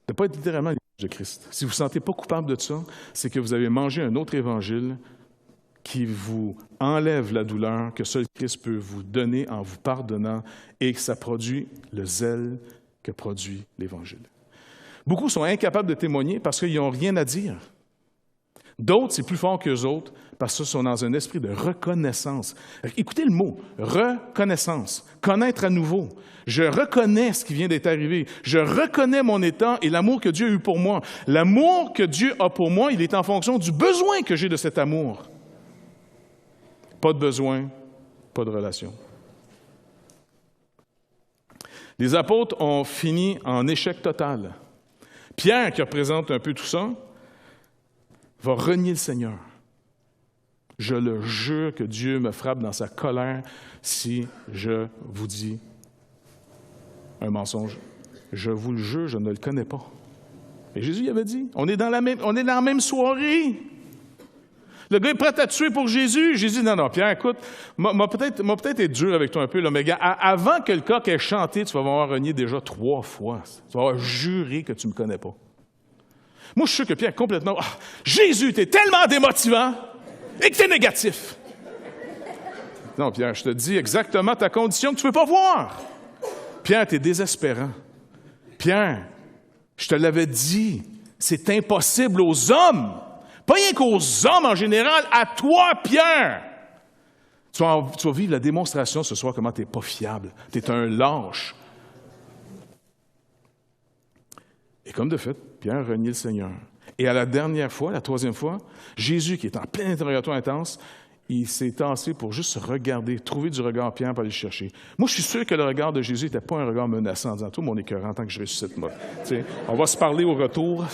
S1: de ne pas être littéralement l'image de Christ. Si vous ne vous sentez pas coupable de ça, c'est que vous avez mangé un autre évangile qui vous enlève la douleur que seul Christ peut vous donner en vous pardonnant et que ça produit le zèle que produit l'Évangile. Beaucoup sont incapables de témoigner parce qu'ils n'ont rien à dire. D'autres, c'est plus fort qu'eux autres parce qu'ils sont dans un esprit de reconnaissance. Écoutez le mot, reconnaissance, connaître à nouveau. Je reconnais ce qui vient d'être arrivé. Je reconnais mon état et l'amour que Dieu a eu pour moi. L'amour que Dieu a pour moi, il est en fonction du besoin que j'ai de cet amour. Pas de besoin, pas de relation. Les apôtres ont fini en échec total. Pierre, qui représente un peu tout ça, va renier le Seigneur. Je le jure que Dieu me frappe dans sa colère si je vous dis un mensonge. Je vous le jure, je ne le connais pas. Et Jésus y avait dit, on est dans la même soirée. Le gars est prêt à tuer pour Jésus. Jésus dit, non, Pierre, écoute, m'a peut-être être dur avec toi un peu, là, mais gars, avant que le coq ait chanté, tu vas avoir renié déjà 3 fois. Tu vas avoir juré que tu ne me connais pas. Moi, je suis sûr que Pierre est complètement... Jésus, t'es tellement démotivant et que t'es négatif. Non, Pierre, je te dis exactement ta condition que tu ne peux pas voir. Pierre, t'es désespérant. Pierre, je te l'avais dit, c'est impossible aux hommes. Pas rien qu'aux hommes en général, à toi, Pierre. Tu vas vivre la démonstration ce soir comment tu n'es pas fiable. Tu es un lâche. Et comme de fait, Pierre renié le Seigneur. Et à la dernière fois, la 3e fois, Jésus, qui est en plein interrogatoire intense, il s'est tassé pour juste regarder, trouver du regard Pierre pour aller le chercher. Moi, je suis sûr que le regard de Jésus n'était pas un regard menaçant en disant « Toi, mon écœurant, tant que je ressuscite, moi. On va se parler au retour. »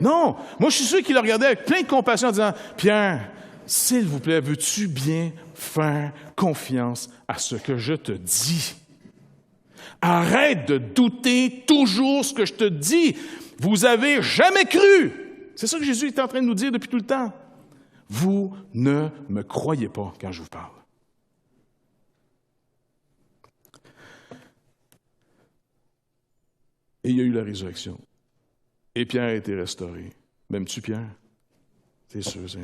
S1: Non! Moi, je suis sûr qu'il le regardait avec plein de compassion en disant « Pierre, s'il vous plaît, veux-tu bien faire confiance à ce que je te dis? Arrête de douter toujours ce que je te dis. Vous avez jamais cru. » C'est ça que Jésus est en train de nous dire depuis tout le temps. Vous ne me croyez pas quand je vous parle. Et il y a eu la résurrection. Et Pierre a été restauré. M'aimes-tu, Pierre? C'est sûr, c'est...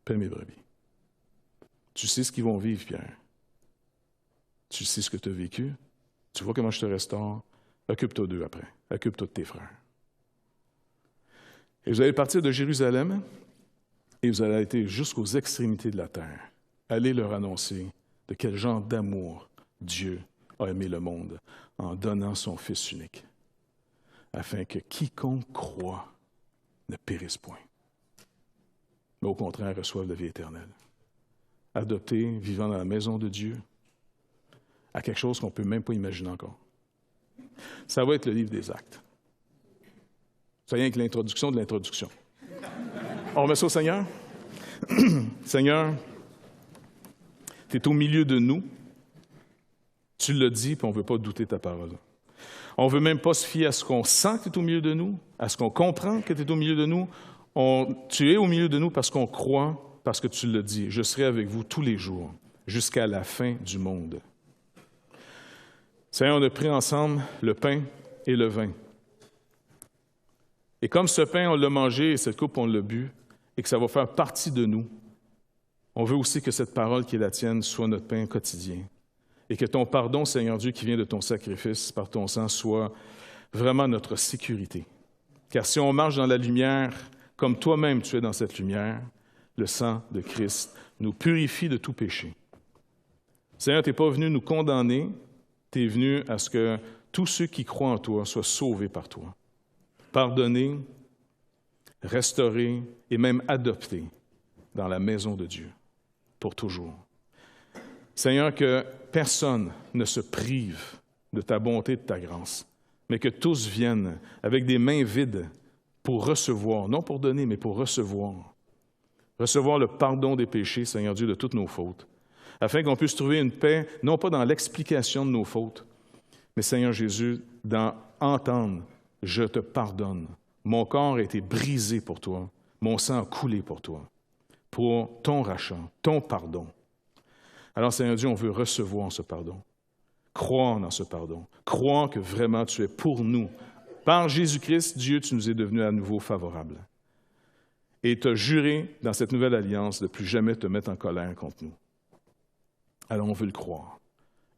S1: Paie mes brebis. Tu sais ce qu'ils vont vivre, Pierre. Tu sais ce que tu as vécu. Tu vois comment je te restaure. Occupe-toi d'eux après. Occupe-toi de tes frères. Et vous allez partir de Jérusalem et vous allez aller jusqu'aux extrémités de la terre. Allez leur annoncer de quel genre d'amour Dieu a aimé le monde en donnant son Fils unique, afin que quiconque croit ne périsse point, mais au contraire reçoive la vie éternelle. Adopté, vivant dans la maison de Dieu, à quelque chose qu'on ne peut même pas imaginer encore. Ça va être le livre des Actes. C'est rien que l'introduction de l'introduction. On remet ça au Seigneur? Seigneur, tu es au milieu de nous. Tu l'as dit, puis on ne veut pas douter ta parole. On ne veut même pas se fier à ce qu'on sent que tu es au milieu de nous, à ce qu'on comprend que tu es au milieu de nous. Tu es au milieu de nous parce qu'on croit, parce que tu l'as dit. Je serai avec vous tous les jours, jusqu'à la fin du monde. Seigneur, on a pris ensemble le pain et le vin. Et comme ce pain, on l'a mangé et cette coupe, on l'a bu, et que ça va faire partie de nous, on veut aussi que cette parole qui est la tienne soit notre pain quotidien. et que ton pardon, Seigneur Dieu, qui vient de ton sacrifice par ton sang, soit vraiment notre sécurité. Car si on marche dans la lumière, comme toi-même tu es dans cette lumière, le sang de Christ nous purifie de tout péché. Seigneur, tu n'es pas venu nous condamner, tu es venu à ce que tous ceux qui croient en toi soient sauvés par toi, pardonnés, restaurés et même adoptés dans la maison de Dieu pour toujours. Seigneur, que personne ne se prive de ta bonté et de ta grâce, mais que tous viennent avec des mains vides pour recevoir, non pour donner, mais pour recevoir le pardon des péchés, Seigneur Dieu, de toutes nos fautes, afin qu'on puisse trouver une paix, non pas dans l'explication de nos fautes, mais Seigneur Jésus, dans entendre « Je te pardonne ». Mon corps a été brisé pour toi, mon sang a coulé pour toi, pour ton rachat, ton pardon. Alors, Seigneur Dieu, on veut recevoir ce pardon, croire dans ce pardon, croire que vraiment tu es pour nous. Par Jésus-Christ, Dieu, tu nous es devenu à nouveau favorable. Et tu as juré dans cette nouvelle alliance de plus jamais te mettre en colère contre nous. Alors, on veut le croire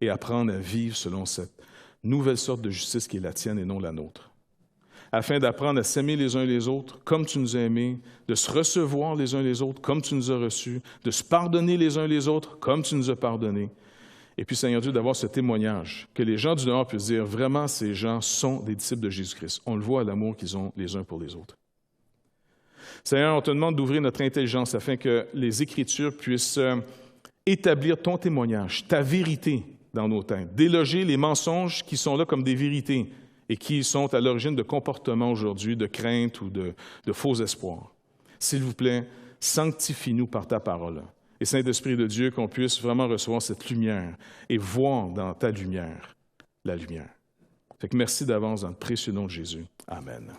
S1: et apprendre à vivre selon cette nouvelle sorte de justice qui est la tienne et non la nôtre, afin d'apprendre à s'aimer les uns les autres comme tu nous as aimés, de se recevoir les uns les autres comme tu nous as reçus, de se pardonner les uns les autres comme tu nous as pardonnés. Et puis, Seigneur Dieu, d'avoir ce témoignage, que les gens du dehors puissent dire, vraiment, ces gens sont des disciples de Jésus-Christ. On le voit à l'amour qu'ils ont les uns pour les autres. Seigneur, on te demande d'ouvrir notre intelligence afin que les Écritures puissent établir ton témoignage, ta vérité dans nos têtes, déloger les mensonges qui sont là comme des vérités et qui sont à l'origine de comportements aujourd'hui, de crainte ou de faux espoirs. S'il vous plaît, sanctifie-nous par ta parole. Et Saint-Esprit de Dieu, qu'on puisse vraiment recevoir cette lumière et voir dans ta lumière la lumière. Fait que merci d'avance dans le précieux nom de Jésus. Amen.